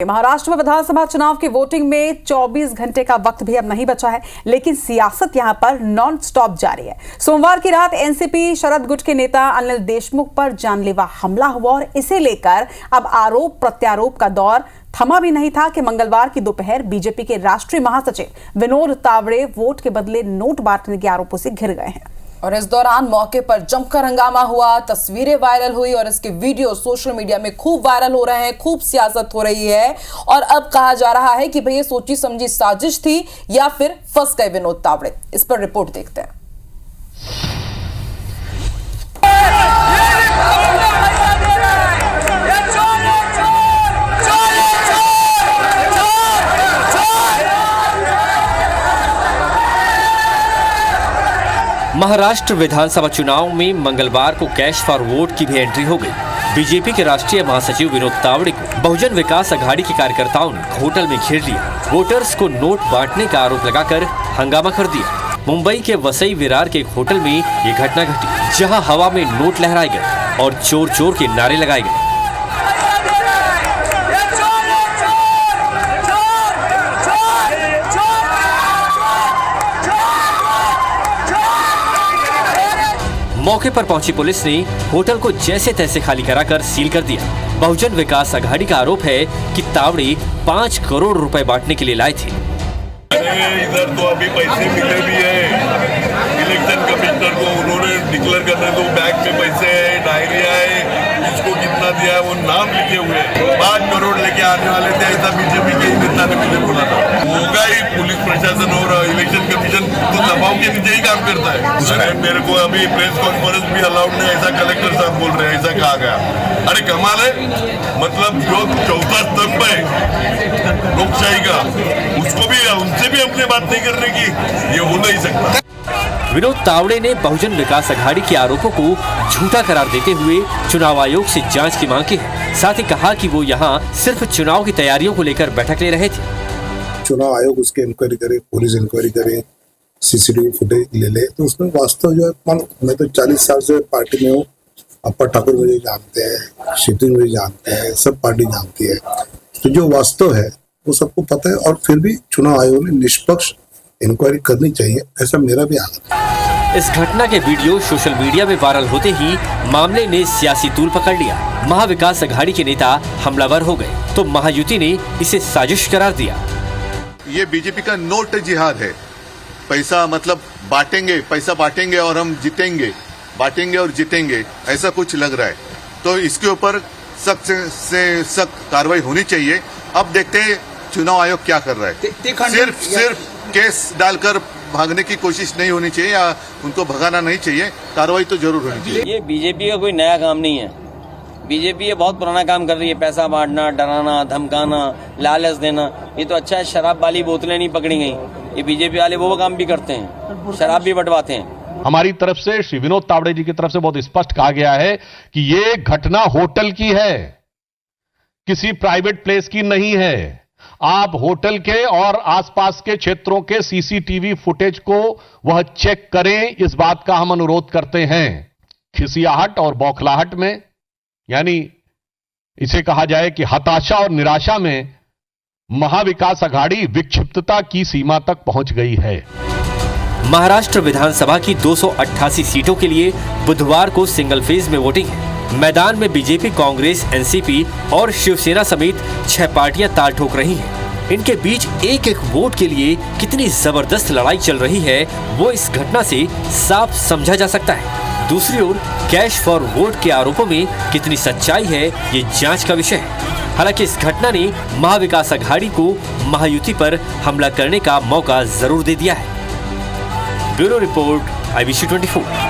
महाराष्ट्र में विधानसभा चुनाव की वोटिंग में 24 घंटे का वक्त भी अब नहीं बचा है, लेकिन सियासत यहां पर नॉन स्टॉप जारी है। सोमवार की रात एनसीपी शरद गुट के नेता अनिल देशमुख पर जानलेवा हमला हुआ और इसे लेकर अब आरोप प्रत्यारोप का दौर थमा भी नहीं था कि मंगलवार की दोपहर बीजेपी के राष्ट्रीय महासचिव विनोद तावड़े वोट के बदले नोट बांटने के आरोपों से घिर गए हैं। और इस दौरान मौके पर जमकर हंगामा हुआ, तस्वीरें वायरल हुई और इसके वीडियो सोशल मीडिया में खूब वायरल हो रहे हैं, खूब सियासत हो रही है। और अब कहा जा रहा है कि भाई ये सोची समझी साजिश थी या फिर फंस गए विनोद तावड़े। इस पर रिपोर्ट देखते हैं। महाराष्ट्र विधानसभा चुनाव में मंगलवार को कैश फॉर वोट की भी एंट्री हो गई। बीजेपी के राष्ट्रीय महासचिव विनोद तावड़े को बहुजन विकास अघाड़ी के कार्यकर्ताओं ने होटल में घेर लिया, वोटर्स को नोट बांटने का आरोप लगाकर हंगामा कर दिया। मुंबई के वसई विरार के एक होटल में ये घटना घटी, जहां हवा में नोट लहराए गए और चोर चोर के नारे लगाए गए। मौके पर पहुंची पुलिस ने होटल को जैसे तैसे खाली कराकर सील कर दिया। बहुजन विकास अघाड़ी का आरोप है कि तावड़े 5 करोड़ रुपए बांटने के लिए लाए थे। इधर तो अभी पैसे मिले भी है, इलेक्शन कमिश्नर को उन्होंने डिक्लेयर करने तो बैग में पैसे है, डायरिया है, किसको कितना दिया है वो नाम लिखे हुए। 5 करोड़ लेके आने वाले थे, ऐसा बीजेपी के नेता ने मुझे बोला था। होगा ही, पुलिस प्रशासन और इलेक्शन कमीशन तो दबाव के नीचे ही काम करता है। अरे मेरे को अभी प्रेस कॉन्फ्रेंस भी अलाउड नहीं, ऐसा कलेक्टर साहब बोल रहे हैं, ऐसा कहा गया। अरे कमाल है, मतलब जो चौथा स्तंभ है लोकशाही का, उसको भी उनसे भी अपने बात नहीं करने की, ये हो नहीं सकता। विनोद तावड़े ने बहुजन विकास अघाड़ी के आरोपों को झूठा करार देते हुए चुनाव आयोग से जांच की मांग की है। साथ ही कहा कि वो यहां सिर्फ चुनाव की तैयारियों को लेकर बैठक ले रहे थे। चुनाव आयोग उसके इंक्वायरी करे, पुलिस इंक्वायरी करे, सीसीटीवी फुटेज ले ले, तो उसमें वास्तव जो है, मैं तो 40 साल से पार्टी में हूँ। अप्पा ठाकुर मुझे जानते हैं, शिवजी मुझे जानते हैं, सब पार्टी जानती है, तो जो वास्तव है वो सबको पता है। और फिर भी चुनाव आयोग ने निष्पक्ष इंक्वायरी करनी चाहिए, ऐसा मेरा भी आदत है। इस घटना के वीडियो सोशल मीडिया में वायरल होते ही मामले ने सियासी तूल पकड़ लिया। महाविकास अघाड़ी के नेता हमलावर हो गए तो महायुति ने इसे साजिश करार दिया। ये बीजेपी का नोट जिहाद है। पैसा मतलब बांटेंगे, पैसा बांटेंगे और हम जीतेंगे, बांटेंगे और जीतेंगे, ऐसा कुछ लग रहा है। तो इसके ऊपर सख्त से सख्त कार्रवाई होनी चाहिए। अब देखते हैं चुनाव आयोग क्या कर रहा है। सिर्फ केस डालकर भागने की कोशिश नहीं होनी चाहिए या उनको भगाना नहीं चाहिए, कार्रवाई तो जरूर होनी चाहिए। ये बीजेपी का कोई नया काम नहीं है। बीजेपी ये बहुत पुराना काम कर रही है, पैसा बांटना, डराना, धमकाना, लालच देना। ये तो अच्छा है शराब वाली बोतलें नहीं पकड़ी गई। ये बीजेपी वाले वो काम भी करते हैं, शराब भी बंटवाते हैं। हमारी तरफ से श्री विनोद तावड़े जी की तरफ से बहुत स्पष्ट कहा गया है कि ये घटना होटल की है, किसी प्राइवेट प्लेस की नहीं है। आप होटल के और आसपास के क्षेत्रों के सीसीटीवी फुटेज को वह चेक करें, इस बात का हम अनुरोध करते हैं। खिसियाहट और बौखलाहट में, यानी इसे कहा जाए कि हताशा और निराशा में महाविकास अघाड़ी विक्षिप्तता की सीमा तक पहुंच गई है। महाराष्ट्र विधानसभा की 288 सीटों के लिए बुधवार को सिंगल फेज में वोटिंग है। मैदान में बीजेपी, कांग्रेस, एनसीपी और शिवसेना समेत 6 पार्टियां ताल ठोक रही हैं। इनके बीच एक एक वोट के लिए कितनी जबरदस्त लड़ाई चल रही है वो इस घटना से साफ समझा जा सकता है। दूसरी ओर कैश फॉर वोट के आरोपों में कितनी सच्चाई है ये जांच का विषय है। हालांकि इस घटना ने महाविकास अघाड़ी को महायुति पर हमला करने का मौका जरूर दे दिया है। Bureau report, IBC 24।